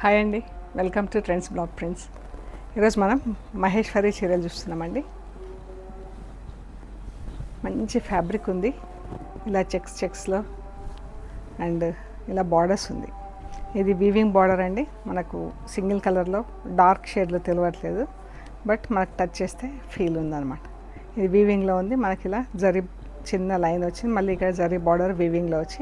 Hi అండి, welcome to trends blog prints. ఈరోజు మనం మహేశ్వరి చీరలు చూస్తున్నామండి. మంచి ఫ్యాబ్రిక్ ఉంది, ఇలా చెక్స్లో అండ్ ఇలా బార్డర్స్ ఉంది. ఇది వీవింగ్ బార్డర్ అండి. మనకు సింగిల్ కలర్లో డార్క్ షేడ్లో తెలియట్లేదు, బట్ మనకు టచ్ చేస్తే ఫీల్ ఉందన్నమాట. ఇది వీవింగ్లో ఉంది. మనకి ఇలా జరీ చిన్న లైన్ వచ్చింది, మళ్ళీ ఇక్కడ జరీ బార్డర్ వీవింగ్లో వచ్చి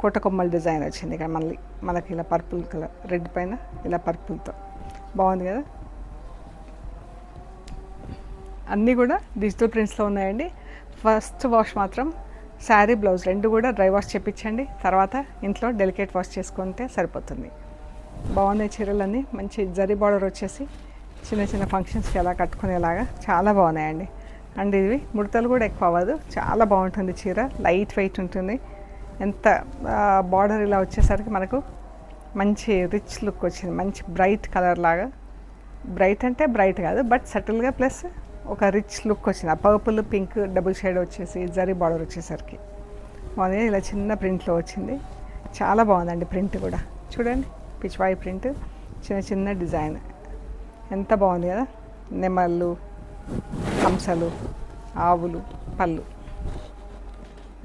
కోటకొమ్మల డిజైన్ వచ్చింది. ఇక్కడ మళ్ళీ మనకి ఇలా పర్పుల్ కలర్, రెడ్ పైన ఇలా పర్పుల్తో బాగుంది కదా. అన్నీ కూడా డిజిటల్ ప్రింట్స్లో ఉన్నాయండి. ఫస్ట్ వాష్ మాత్రం శారీ బ్లౌజ్ రెండు కూడా డ్రై వాష్ చేయించండి, తర్వాత ఇంట్లో డెలికేట్ వాష్ చేసుకుంటే సరిపోతుంది. బాగున్నాయి చీరలన్నీ. మంచి జరీ బార్డర్ వచ్చేసి చిన్న చిన్న ఫంక్షన్స్కి ఎలా కట్టుకునేలాగా చాలా బాగున్నాయండి. అండ్ ఇవి ముడతలు కూడా ఎక్కువ అవ్వదు, చాలా బాగుంటుంది చీర. లైట్ వెయిట్ ఉంటుంది. ఎంత బార్డర్ ఇలా వచ్చేసరికి మనకు మంచి రిచ్ లుక్ వచ్చింది. మంచి బ్రైట్ కలర్ లాగా, బ్రైట్ అంటే బ్రైట్ కాదు బట్ సటిల్గా, ప్లస్ ఒక రిచ్ లుక్ వచ్చింది. ఆ పర్పుల్ పింక్ డబుల్ షేడ్ వచ్చేసి జరీ బార్డర్ వచ్చేసరికి బాగుంది. ఇలా చిన్న ప్రింట్లో వచ్చింది, చాలా బాగుందండి. ప్రింట్ కూడా చూడండి, పిచ్వాయి ప్రింట్, చిన్న చిన్న డిజైన్ ఎంత బాగుంది కదా. నెమళ్ళు, హంసలు, ఆవులు, పళ్ళు.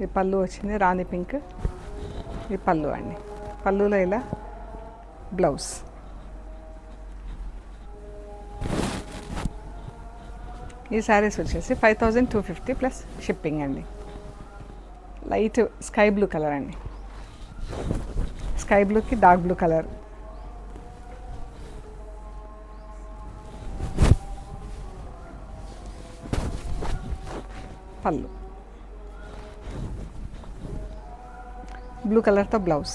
ఈ పళ్ళు వచ్చింది రాణి పింక్. ఈ పళ్ళు అండి. పళ్ళులో ఇలా బ్లౌజ్. ఈ శారీస్ వచ్చేసి 5250 ప్లస్ షిప్పింగ్ అండి. లైట్ స్కై బ్లూ కలర్ అండి. స్కై బ్లూకి డార్క్ బ్లూ కలర్. పళ్ళు బ్లూ కలర్తో బ్లౌజ్.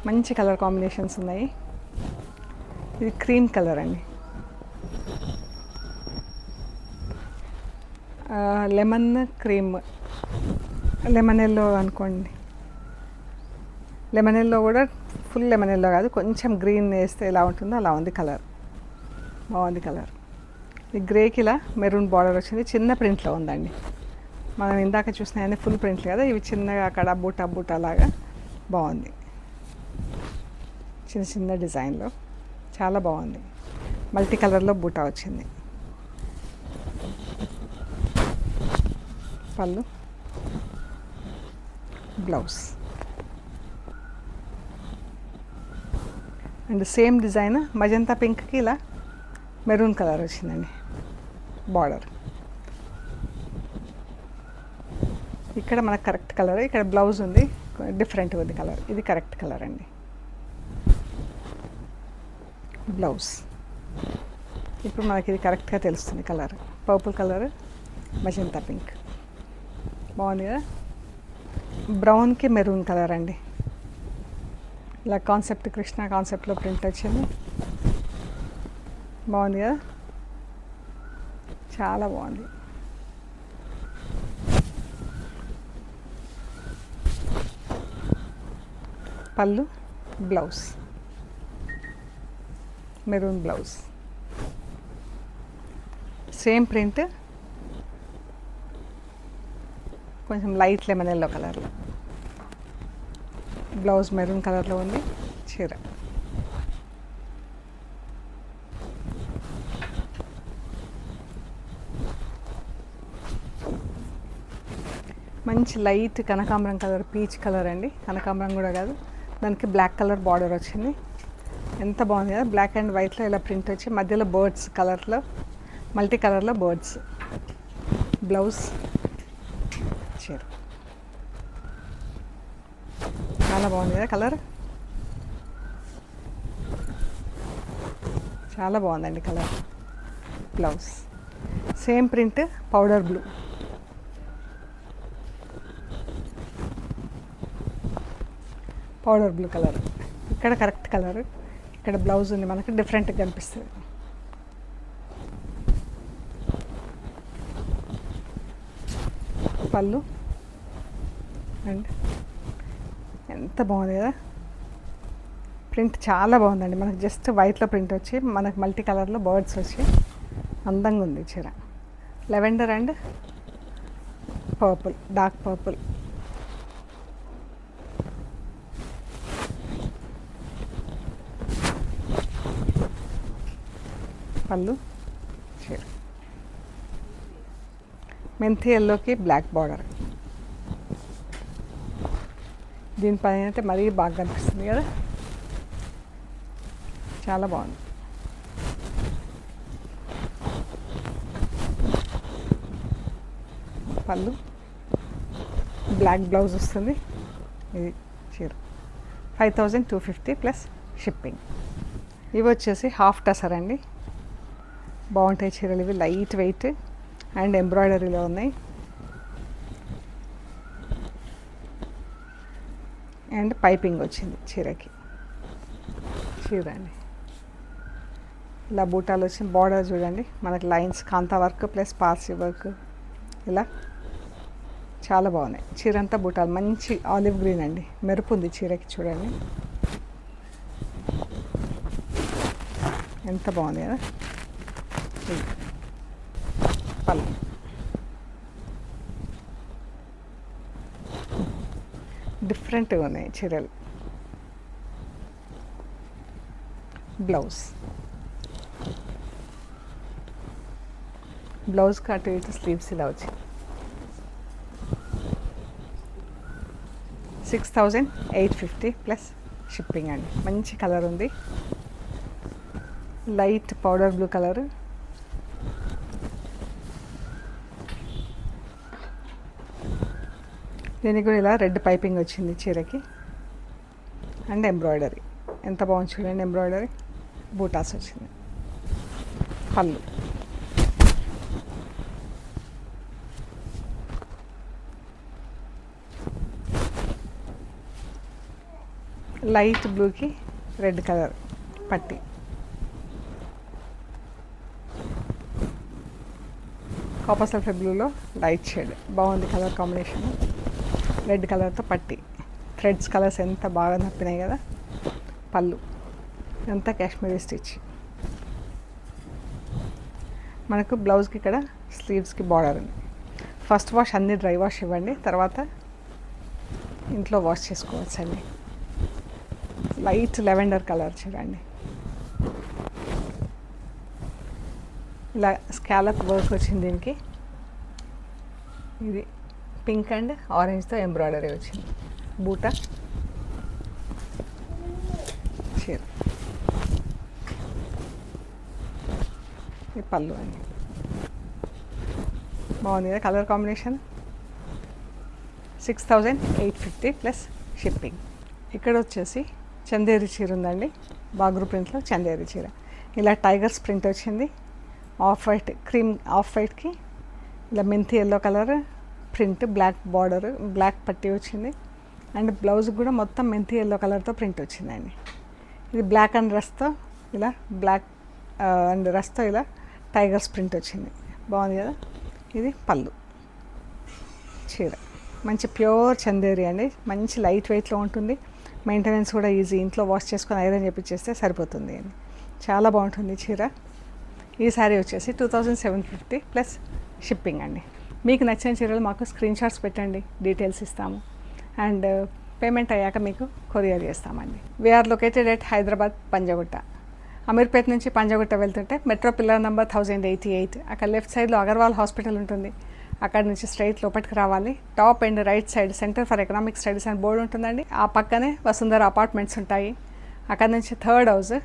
మంచి కలర్ కాంబినేషన్స్ ఉన్నాయి. ఇది క్రీమ్ కలర్ అండి. లెమన్ క్రీమ్, లెమన్ ఎల్లో అనుకోండి. లెమన్ ఎల్లో కూడా ఫుల్ లెమన్ ఎల్లో కాదు, కొంచెం గ్రీన్ వేస్తే ఎలా ఉంటుందో అలా ఉంది కలర్. బాగుంది కలర్. ఈ గ్రేకి ఇలా మెరూన్ బార్డర్ వచ్చింది, చిన్న ప్రింట్లో ఉందండి. మనం ఇందాక చూసినా ఫుల్ ప్రింట్లు కదా, ఇవి చిన్నగా అక్కడ బూటా లాగా బాగుంది. చిన్న చిన్న డిజైన్లో చాలా బాగుంది. మల్టీ కలర్లో బూటా వచ్చింది. పళ్ళు, blouse. And same design magenta పింక్కి ఇలా మెరూన్ కలర్ వచ్చిందండి బార్డర్. ఇక్కడ మనకు కరెక్ట్ కలర్, ఇక్కడ బ్లౌజ్ ఉంది డిఫరెంట్ ఉంది కలర్. ఇది కరెక్ట్ కలర్ అండి. బ్లౌజ్ ఇప్పుడు మనకి ఇది కరెక్ట్గా తెలుస్తుంది colour. Purple colour, magenta pink. బాగుంది కదా. బ్రౌన్కి మెరూన్ కలర్ అండి. ఇలా కాన్సెప్ట్, కృష్ణ కాన్సెప్ట్లో ప్రింట్ వచ్చింది. బాగుంది కదా, చాలా బాగుంది. పళ్ళు, blouse, maroon blouse. Same print, కొంచెం లైట్ లెమన్ ఎల్లో కలర్లో. బ్లౌజ్ మెరూన్ కలర్లో ఉంది. చీర మంచి లైట్ కనకాంబరం కలర్, పీచ్ కలర్ అండి. కనకాంబరం కూడా కాదు, దానికి బ్లాక్ కలర్ బార్డర్ వచ్చింది. ఎంత బాగుంది కదా. బ్లాక్ అండ్ వైట్లో ఇలా ప్రింట్ వచ్చి మధ్యలో బర్డ్స్ కలర్లో, మల్టీ కలర్లో బర్డ్స్. బ్లౌజ్, చీర చాలా బాగుంది కదా కలర్. చాలా బాగుందండి colour. Blouse same print, powder blue. Powder blue colour. ఇక్కడ కరెక్ట్ కలర్, ఇక్కడ బ్లౌజ్ ఉంది మనకి డిఫరెంట్గా కనిపిస్తుంది. పళ్ళు అండ్ ఎంత బాగుంది కదా. ప్రింట్ చాలా బాగుందండి. మనకు జస్ట్ వైట్లో ప్రింట్ వచ్చి మనకు మల్టీ కలర్లో బర్డ్స్ వచ్చి అందంగా ఉంది చీర. Lavender and purple, dark purple. పళ్ళు చీర మెంతి ఎల్లోకి బ్లాక్ బార్డర్. దీనిపైన అయితే మరీ బాగా కనిపిస్తుంది కదా, చాలా బాగుంది. పళ్ళు బ్లాక్ బ్లౌజ్ వస్తుంది. ఇది చీర 5250 ప్లస్ షిప్పింగ్. ఇవి వచ్చేసి హాఫ్ టసర్ అండి. బాగుంటాయి చీరలు ఇవి, లైట్ వెయిట్ అండ్ ఎంబ్రాయిడరీలో ఉన్నాయి. అండ్ పైపింగ్ వచ్చింది చీరకి. చీర అండి ఇలా బూటాలు వచ్చిన బార్డర్ చూడండి, మనకి లైన్స్ కాంతా వర్క్ ప్లస్ పార్సీ వర్క్ ఇలా చాలా బాగున్నాయి. చీర అంతా బూటాలు, మంచి ఆలివ్ గ్రీన్ అండి, మెరుపు ఉంది చీరకి. చూడండి ఎంత బాగుంది కదా. పళ్ళు డిఫరెంట్గా ఉన్నాయి చీరలు. బ్లౌజ్ అటు ఇటు స్లీవ్స్ ఇలా వచ్చింది. 6850 ప్లస్ షిప్పింగ్ అండి. మంచి కలర్ ఉంది, లైట్ పౌడర్ బ్లూ కలర్. దీనికి కూడా ఇలా రెడ్ పైపింగ్ వచ్చింది చీరకి అండ్ ఎంబ్రాయిడరీ. ఎంత బాగుంది చూడండి, ఎంబ్రాయిడరీ బూటాస్ వచ్చింది. పళ్ళు లైట్ బ్లూకి రెడ్ కలర్ పట్టి. కాపర్ సల్ఫేట్ బ్లూలో లైట్ షేడ్ బాగుంది కలర్ కాంబినేషన్. రెడ్ కలర్తో పట్టి, థ్రెడ్స్ కలర్స్ ఎంత బాగా నప్పినాయి కదా. పళ్ళు అంతా కాశ్మీరీ స్టిచ్. మనకు బ్లౌజ్కి ఇక్కడ స్లీవ్స్కి బార్డర్ ఉంది. ఫస్ట్ వాష్ అన్ని డ్రై వాష్ ఇవ్వండి, తర్వాత ఇంట్లో వాష్ చేసుకోవచ్చండి. లైట్ లెవెండర్ కలర్ చూడండి, ఇలా స్కాలప్ వర్క్ వచ్చింది దీనికి. ఇది పింక్ అండ్ ఆరెంజ్తో ఎంబ్రాయిడరీ వచ్చింది. బూటా చీర. ఈ పళ్ళు అండి, బాగుంది కదా కలర్ కాంబినేషన్. 6850 plus shipping. ఇక్కడ వచ్చేసి చందేరి చీర ఉందండి, బాగ్రూ ప్రింట్లో చందేరి చీర. ఇలా టైగర్స్ ప్రింట్ వచ్చింది. ఆఫ్ వైట్, క్రీమ్ ఆఫ్ వైట్కి ఇలా మెంతి yellow colour print, black border, black పట్టి వచ్చింది. అండ్ బ్లౌజ్ కూడా మొత్తం మెంతి ఎల్లో కలర్తో ప్రింట్ వచ్చిందండి. ఇది బ్లాక్ అండ్ రస్తో ఇలా బ్లాక్ అండ్ రస్తో ఇలా టైగర్స్ ప్రింట్ వచ్చింది. బాగుంది కదా. ఇది పళ్ళు చీర, మంచి ప్యూర్ చందేరి అండి, మంచి లైట్ వెయిట్లో ఉంటుంది. మెయింటెనెన్స్ కూడా ఈజీ, ఇంట్లో వాష్ చేసుకొని ఐరన్ చేపించేస్తే సరిపోతుంది అండి. చాలా బాగుంటుంది చీర. ఈ శారీ వచ్చేసి 2750 ప్లస్ షిప్పింగ్ అండి. మీకు నచ్చిన చీరలు మాకు స్క్రీన్ షాట్స్ పెట్టండి, డీటెయిల్స్ ఇస్తాము. అండ్ పేమెంట్ అయ్యాక మీకు కొరియర్ చేస్తామండి. We are located at Hyderabad Panjagutta. Ameerpet నుంచి పంజగుట్ట వెళ్తుంటే మెట్రో పిల్లర్ నెంబర్ 1088, అక్కడ లెఫ్ట్ సైడ్లో అగర్వాల్ హాస్పిటల్ ఉంటుంది. అక్కడ నుంచి స్ట్రైట్ లోపలికి రావాలి. Top and right side centre for economic studies అని బోర్డు ఉంటుందండి. ఆ పక్కనే వసుంధర అపార్ట్మెంట్స్ ఉంటాయి. అక్కడ నుంచి థర్డ్ హౌస్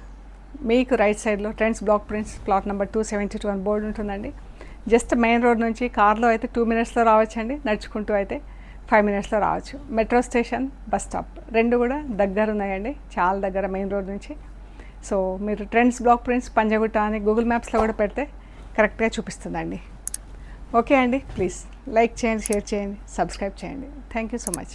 మీకు రైట్ సైడ్లో trends block prints plot number 272 అని బోర్డు ఉంటుందండి. జస్ట్ మెయిన్ రోడ్ నుంచి కార్లో అయితే 2 మినిట్స్లో రావచ్చండి, నడుచుకుంటూ అయితే 5 మినిట్స్లో రావచ్చు. మెట్రో స్టేషన్, బస్ స్టాప్ రెండు కూడా దగ్గర ఉన్నాయండి, చాలా దగ్గర మెయిన్ రోడ్ నుంచి. సో మీరు ట్రెండ్స్ బ్లాక్ ప్రింట్స్ పంజగుట్ట అని గూగుల్ మ్యాప్స్లో కూడా పెడితే కరెక్ట్గా చూపిస్తుందండి. ఓకే అండి, ప్లీజ్ లైక్ చేయండి, షేర్ చేయండి, సబ్స్క్రైబ్ చేయండి. Thank you so much.